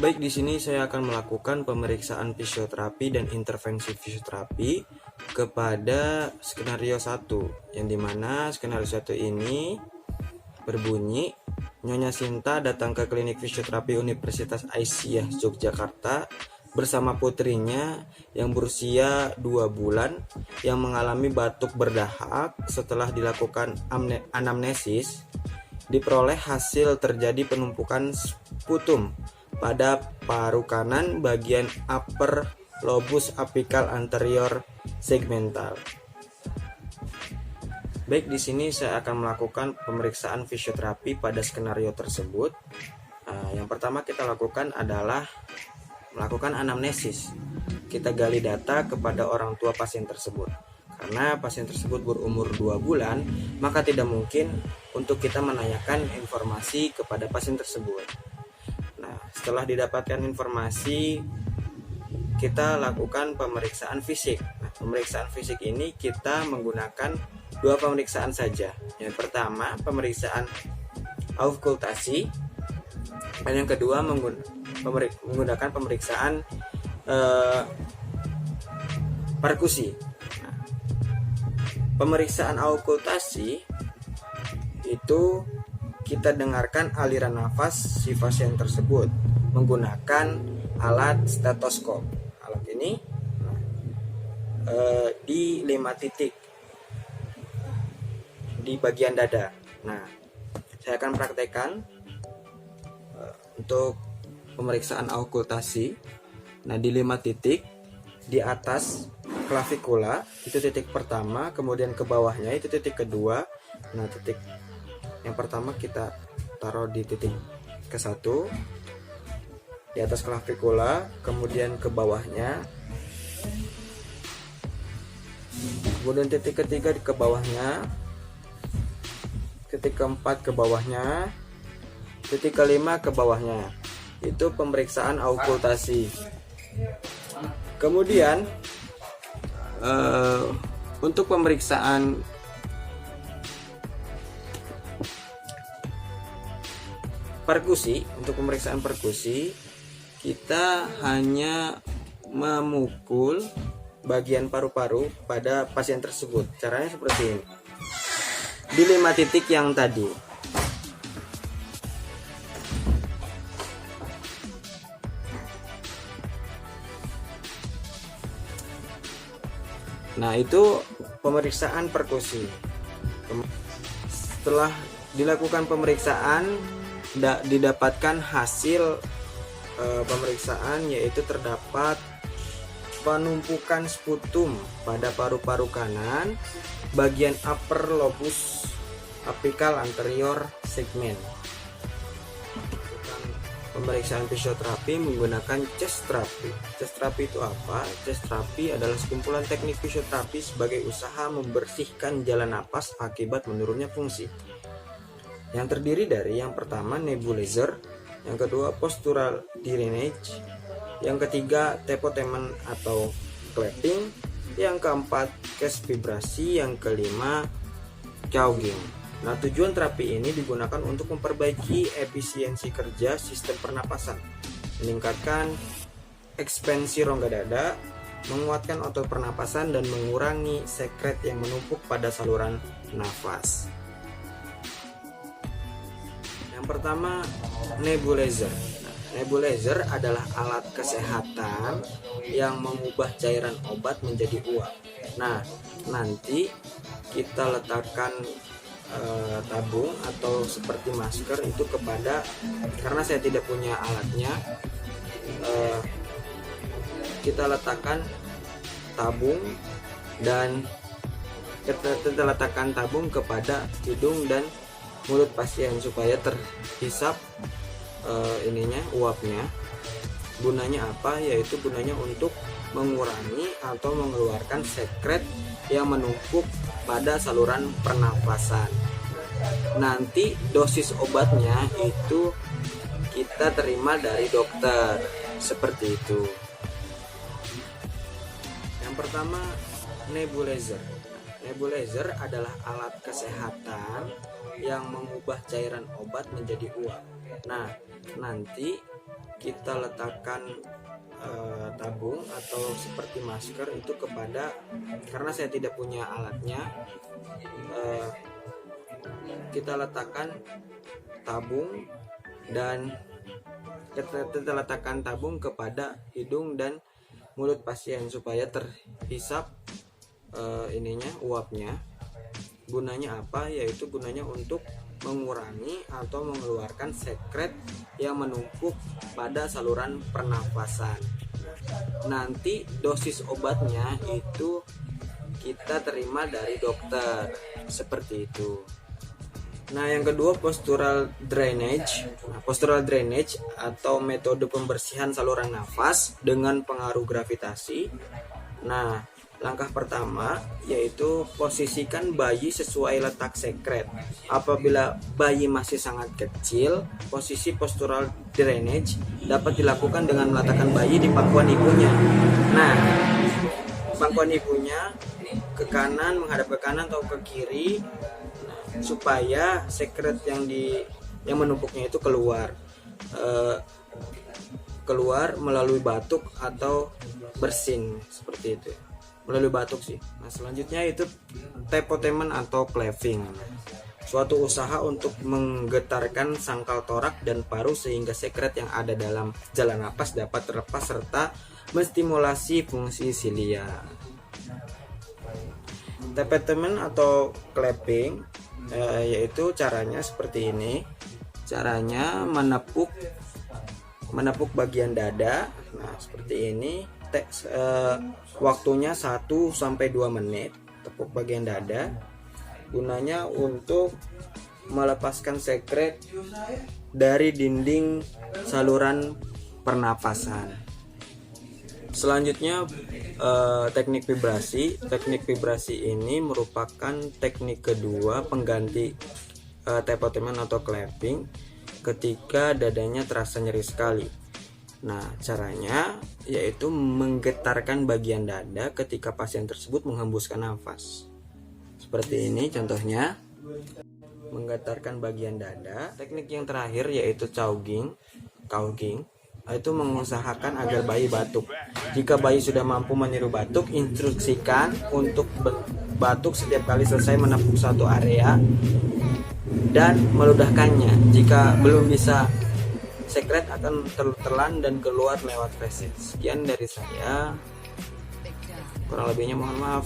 Baik, di sini saya akan melakukan pemeriksaan fisioterapi dan intervensi fisioterapi kepada skenario 1, yang dimana skenario 1 ini berbunyi, Nyonya Sinta datang ke klinik fisioterapi Universitas Aisyah Yogyakarta bersama putrinya yang berusia 2 bulan yang mengalami batuk berdahak. Setelah dilakukan anamnesis, diperoleh hasil terjadi penumpukan sputum pada paru kanan bagian upper lobus apikal anterior segmental. Baik, di sini saya akan melakukan pemeriksaan fisioterapi pada skenario tersebut. Yang pertama kita lakukan adalah melakukan anamnesis. Kita gali data kepada orang tua pasien tersebut. Karena pasien tersebut berumur 2 bulan, maka tidak mungkin untuk kita menanyakan informasi kepada pasien tersebut. Nah, setelah didapatkan informasi, kita lakukan pemeriksaan fisik. Nah, pemeriksaan fisik ini kita menggunakan 2 pemeriksaan saja. Yang pertama, pemeriksaan auskultasi, dan yang kedua menggunakan pemeriksaan perkusi. Nah, pemeriksaan auskultasi itu kita dengarkan aliran nafas si pasien tersebut menggunakan alat stetoskop. Alat ini di 5 titik di bagian dada. Nah, saya akan praktekkan untuk pemeriksaan auskultasi. Nah, di 5 titik di atas klavikula itu titik pertama, kemudian ke bawahnya itu titik kedua. Nah, titik yang pertama kita taruh di titik ke-1 di atas klavikula, kemudian ke bawahnya, kemudian titik ketiga ke bawahnya, titik keempat ke bawahnya, titik kelima ke bawahnya. Itu pemeriksaan auskultasi. Kemudian untuk pemeriksaan perkusi, kita hanya memukul bagian paru-paru pada pasien tersebut. Caranya seperti ini. Di 5 titik yang tadi. Nah, itu pemeriksaan perkusi. Setelah dilakukan pemeriksaan, didapatkan hasil pemeriksaan, yaitu terdapat penumpukan sputum pada paru-paru kanan bagian upper lobus apikal anterior segmen. Pemeriksaan fisioterapi menggunakan chest therapy. Chest therapy itu apa? Chest therapy adalah sekumpulan teknik fisioterapi sebagai usaha membersihkan jalan napas akibat menurunnya fungsi. Yang terdiri dari yang pertama nebulizer, yang kedua postural drainage, yang ketiga tapotement atau clapping, yang keempat case vibrasi, yang kelima gouging. Nah, tujuan terapi ini digunakan untuk memperbaiki efisiensi kerja sistem pernapasan, meningkatkan ekspansi rongga dada, menguatkan otot pernapasan, dan mengurangi sekret yang menumpuk pada saluran nafas. Yang pertama, nebulizer. Nebulizer adalah alat kesehatan yang mengubah cairan obat menjadi uap. Nah, nanti kita letakkan tabung atau seperti masker itu kepada, karena saya tidak punya alatnya, kita letakkan tabung dan kita letakkan tabung kepada hidung dan mulut pasien supaya terhisap uapnya. Gunanya apa? Yaitu gunanya untuk mengurangi atau mengeluarkan sekret yang menumpuk pada saluran pernafasan. Nanti dosis obatnya itu kita terima dari dokter, seperti itu. Yang pertama, nebulizer. Nebulizer adalah alat kesehatan yang mengubah cairan obat menjadi uap. Nah, nanti kita letakkan tabung atau seperti masker itu kepada, karena saya tidak punya alatnya, kita letakkan tabung dan kita letakkan tabung kepada hidung dan mulut pasien supaya terhisap uapnya. Gunanya apa? Yaitu gunanya untuk mengurangi atau mengeluarkan sekret yang menumpuk pada saluran pernafasan. Nanti dosis obatnya itu kita terima dari dokter, seperti itu. Nah, yang kedua postural drainage. Postural drainage atau metode pembersihan saluran nafas dengan pengaruh gravitasi. Nah, langkah pertama yaitu posisikan bayi sesuai letak sekret. Apabila bayi masih sangat kecil, posisi postural drainage dapat dilakukan dengan meletakkan bayi di pangkuan ibunya. Nah, pangkuan ibunya ke kanan, menghadap ke kanan atau ke kiri, supaya sekret yang menumpuknya itu keluar melalui batuk atau bersin, seperti itu. Melalui batuk sih. Nah, selanjutnya itu tapotement atau claving. Suatu usaha untuk menggetarkan sangkal torak dan paru sehingga sekret yang ada dalam jalan napas dapat terlepas serta menstimulasi fungsi silia. Tapotement atau clapping yaitu caranya seperti ini. Caranya menepuk bagian dada. Nah, seperti ini. Waktunya 1-2 menit. Tepuk bagian dada. Gunanya untuk melepaskan sekret dari dinding saluran pernafasan. Selanjutnya teknik vibrasi. Teknik vibrasi ini merupakan teknik kedua pengganti tapotement atau clapping ketika dadanya terasa nyeri sekali. Nah, caranya yaitu menggetarkan bagian dada ketika pasien tersebut menghembuskan nafas. Seperti ini contohnya, menggetarkan bagian dada. Teknik yang terakhir yaitu cowing, itu mengusahakan agar bayi batuk. Jika bayi sudah mampu meniru batuk, instruksikan untuk batuk setiap kali selesai menepuk satu area dan meludahkannya. Jika belum bisa, sekret akan tertelan dan keluar lewat feses. Sekian dari saya, kurang lebihnya mohon maaf.